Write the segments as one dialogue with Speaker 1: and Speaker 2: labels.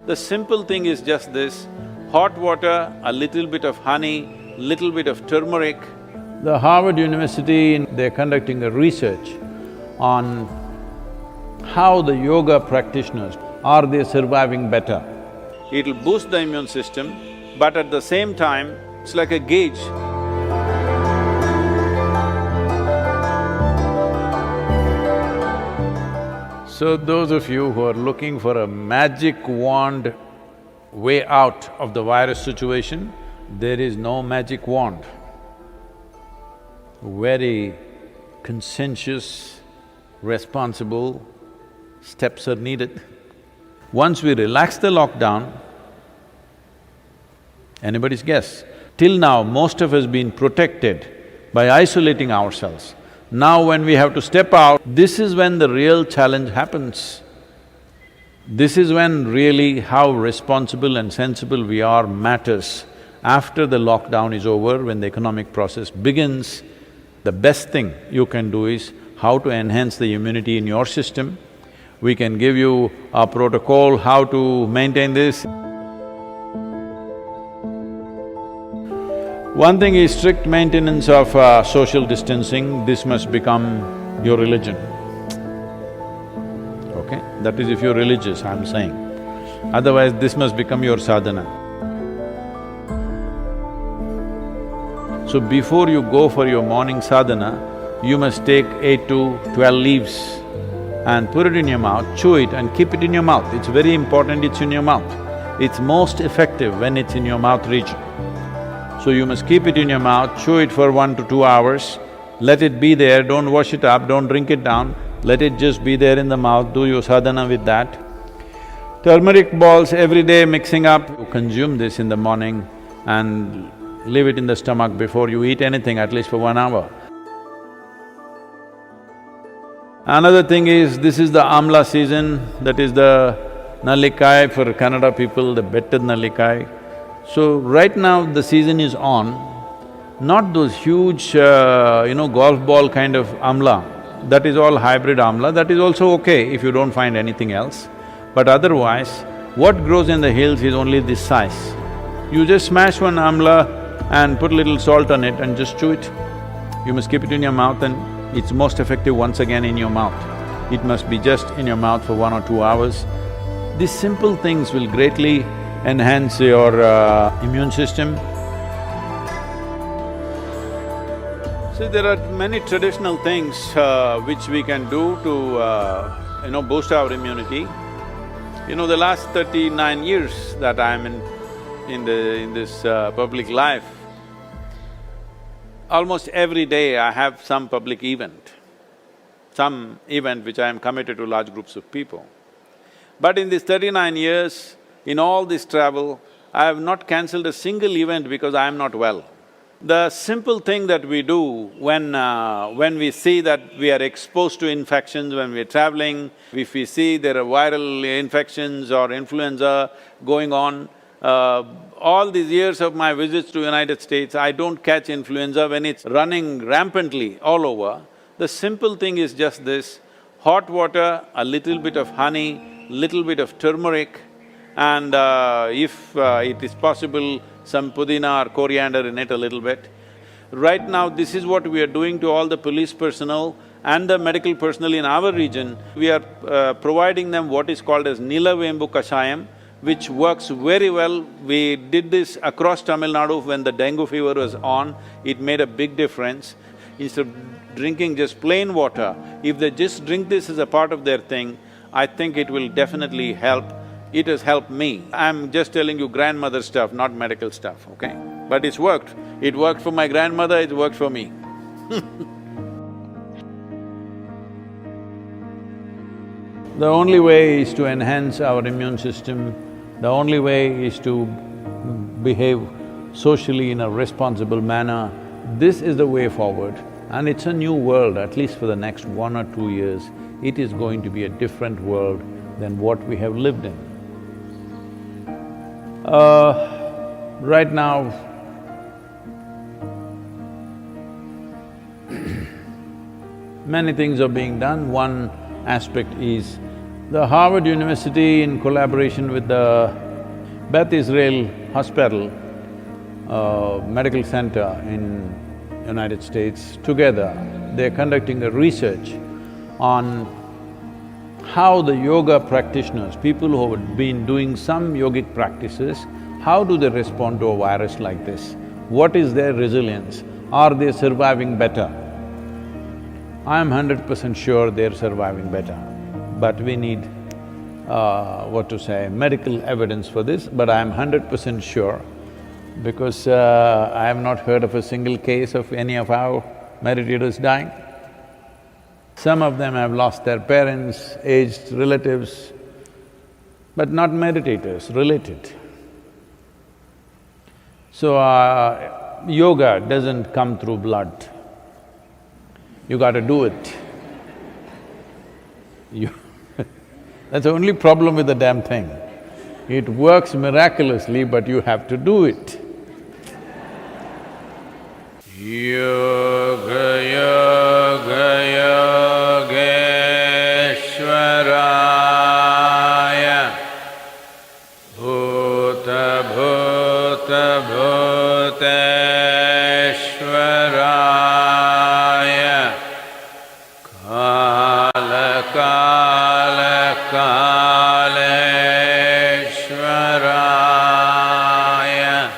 Speaker 1: The simple thing is just this: hot water, a little bit of honey, little bit of turmeric. The Harvard University, they're conducting a research on how the yoga practitioners, are they surviving better? It'll boost the immune system, but at the same time, it's like a gauge. So those of you who are looking for a magic wand way out of the virus situation, there is no magic wand. Very conscientious, responsible steps are needed. Once we relax the lockdown, anybody's guess, till now most of us been protected by isolating ourselves. Now when we have to step out, this is when the real challenge happens. This is when really how responsible and sensible we are matters. After the lockdown is over, when the economic process begins, the best thing you can do is how to enhance the immunity in your system. We can give you a protocol how to maintain this. One thing is strict maintenance of social distancing. This must become your religion, okay? That is if you're religious, I'm saying. Otherwise, this must become your sadhana. So before you go for your morning sadhana, you must take 8 to 12 leaves and put it in your mouth, chew it and keep it in your mouth. It's very important it's in your mouth. It's most effective when it's in your mouth region. So you must keep it in your mouth, chew it for 1 to 2 hours, let it be there, don't wash it up, don't drink it down, let it just be there in the mouth, do your sadhana with that. Turmeric balls every day mixing up, you consume this in the morning and leave it in the stomach before you eat anything, at least for 1 hour. Another thing is, this is the amla season, that is the nallikai for Kannada people, the betted nallikai. So right now the season is on, not those huge, golf ball kind of amla. That is all hybrid amla, that is also okay if you don't find anything else. But otherwise, what grows in the hills is only this size. You just smash one amla and put a little salt on it and just chew it. You must keep it in your mouth and it's most effective once again in your mouth. It must be just in your mouth for 1 or 2 hours. These simple things will greatly enhance your immune system. See, there are many traditional things which we can do to boost our immunity. The last 39 years that I'm in this public life, almost every day I have some public event, which I am committed to large groups of people. But in these 39 years, in all this travel, I have not cancelled a single event because I am not well. The simple thing that we do when we see that we are exposed to infections when we're traveling, if we see there are viral infections or influenza going on, all these years of my visits to United States, I don't catch influenza when it's running rampantly all over. The simple thing is just this: hot water, a little bit of honey, little bit of turmeric, and if it is possible, some pudina or coriander in it a little bit. Right now, this is what we are doing to all the police personnel and the medical personnel in our region. We are providing them what is called as Nilavembu Kashayam, which works very well. We did this across Tamil Nadu when the dengue fever was on, it made a big difference. Instead of drinking just plain water, if they just drink this as a part of their thing, I think it will definitely help. It has helped me. I'm just telling you grandmother stuff, not medical stuff, okay? But it's worked. It worked for my grandmother, it worked for me. The only way is to enhance our immune system, the only way is to behave socially in a responsible manner. This is the way forward, and it's a new world, at least for the next 1 or 2 years. It is going to be a different world than what we have lived in. Right now, many things are being done. One aspect is The Harvard University, in collaboration with the Beth Israel Hospital, medical center in United States, together they're conducting a research on how the yoga practitioners, people who have been doing some yogic practices, how do they respond to a virus like this? What is their resilience? Are they surviving better? I'm 100% sure they're surviving better, but we need, medical evidence for this, but I'm 100% sure because I have not heard of a single case of any of our meditators dying. Some of them have lost their parents, aged relatives, but not meditators, related. So, yoga doesn't come through blood. You gotta do it. That's the only problem with the damn thing. It works miraculously, but you have to do it. Yoga, yoga, yogeshwaraya, bhuta, bhuta, bhuteshwaraya, kala, kala, kaleshwaraya,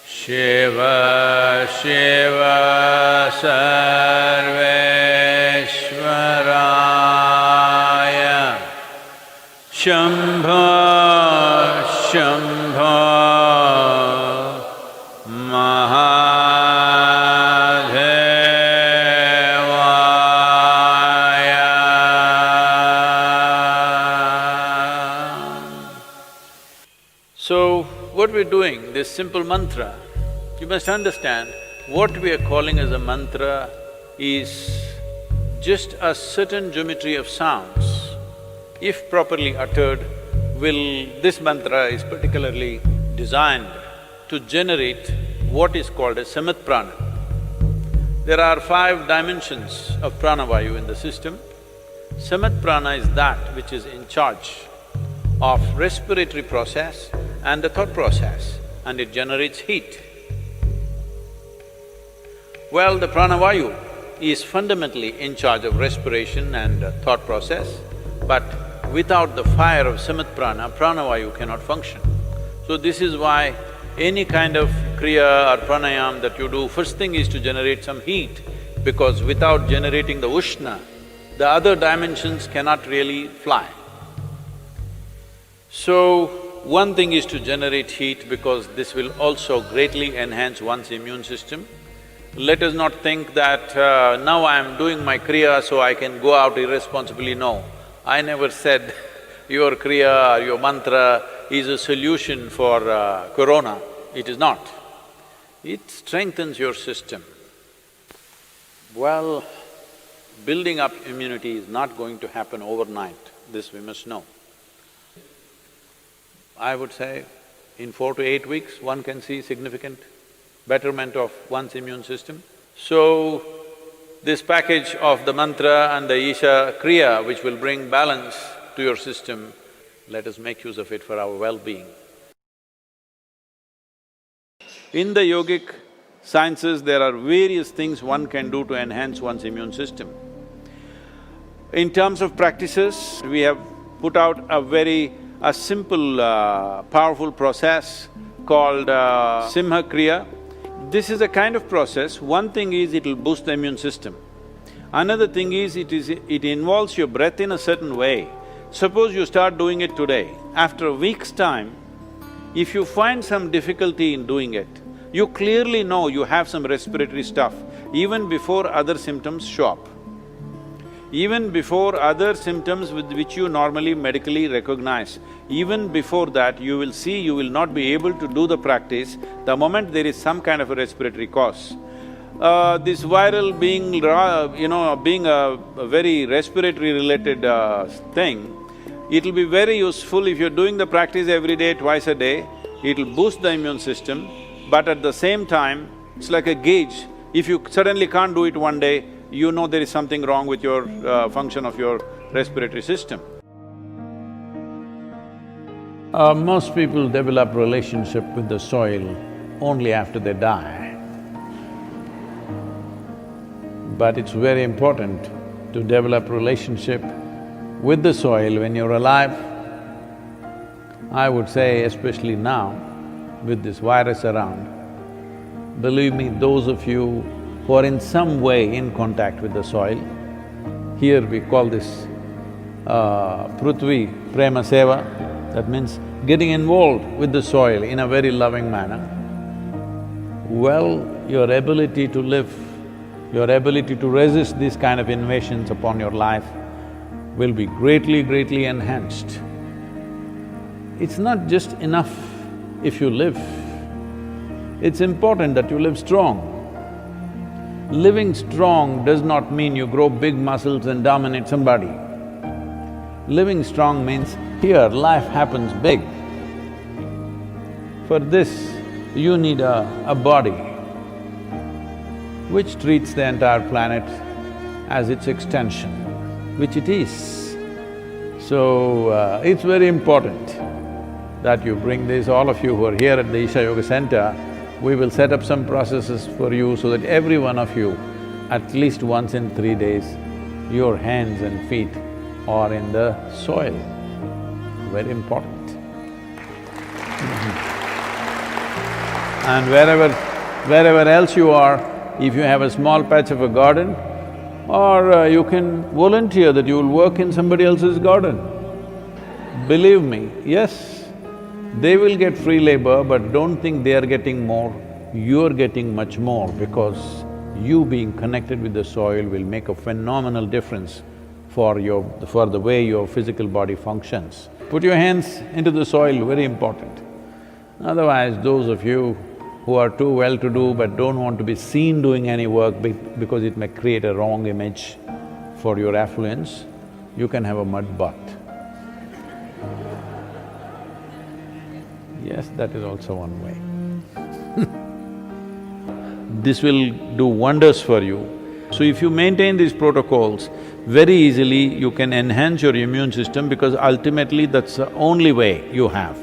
Speaker 1: Shiva, Shiva, Sarveshwaraya, Shambho, Shambho, Mahadevaya. So, what we're doing, this simple mantra, you must understand, what we are calling as a mantra is just a certain geometry of sounds. If properly uttered, this mantra is particularly designed to generate what is called as samat prana. There are 5 dimensions of pranavayu in the system. Samat prana is that which is in charge of respiratory process and the thought process, and it generates heat. Well, the pranavayu is fundamentally in charge of respiration and thought process, but without the fire of samat prana, pranavayu cannot function. So this is why any kind of kriya or pranayam that you do, first thing is to generate some heat, because without generating the ushna, the other dimensions cannot really fly. So, one thing is to generate heat because this will also greatly enhance one's immune system. Let us not think that now I am doing my kriya so I can go out irresponsibly, no. I never said your kriya or your mantra is a solution for corona. It is not. It strengthens your system. Well, building up immunity is not going to happen overnight, this we must know. I would say in 4 to 8 weeks, one can see significant betterment of one's immune system. So, this package of the mantra and the Isha Kriya, which will bring balance to your system, let us make use of it for our well-being. In the yogic sciences, there are various things one can do to enhance one's immune system. In terms of practices, we have put out a simple, powerful process called Simha Kriya. This is a kind of process. One thing is it'll boost the immune system. Another thing is it involves your breath in a certain way. Suppose you start doing it today, after a week's time, if you find some difficulty in doing it, you clearly know you have some respiratory stuff even before other symptoms show up. Even before other symptoms with which you normally medically recognize, even before that you will see you will not be able to do the practice the moment there is some kind of a respiratory cause. This viral being a very respiratory related thing, it'll be very useful if you're doing the practice every day, twice a day, it'll boost the immune system, but at the same time, it's like a gauge. If you suddenly can't do it one day, you know there is something wrong with your function of your respiratory system. Most people develop relationship with the soil only after they die. But it's very important to develop relationship with the soil when you're alive. I would say especially now, with this virus around, believe me, those of you who are in some way in contact with the soil, here we call this Prithvi Prema Seva, that means getting involved with the soil in a very loving manner. Well, your ability to live, your ability to resist these kind of invasions upon your life will be greatly enhanced. It's not just enough if you live, it's important that you live strong. Living strong does not mean you grow big muscles and dominate somebody. Living strong means here life happens big. For this, you need a body which treats the entire planet as its extension, which it is. So, it's very important that you bring this, all of you who are here at the Isha Yoga Center, we will set up some processes for you so that every one of you, at least once in 3 days, your hands and feet are in the soil. Very important. And wherever else you are, if you have a small patch of a garden, or you can volunteer that you will work in somebody else's garden. Believe me, yes, they will get free labor, but don't think they are getting more, you're getting much more because you being connected with the soil will make a phenomenal difference for the way your physical body functions. Put your hands into the soil, very important. Otherwise, those of you who are too well-to-do but don't want to be seen doing any work because it may create a wrong image for your affluence, you can have a mud butt. Yes, that is also one way. This will do wonders for you. So if you maintain these protocols, very easily you can enhance your immune system because ultimately that's the only way you have.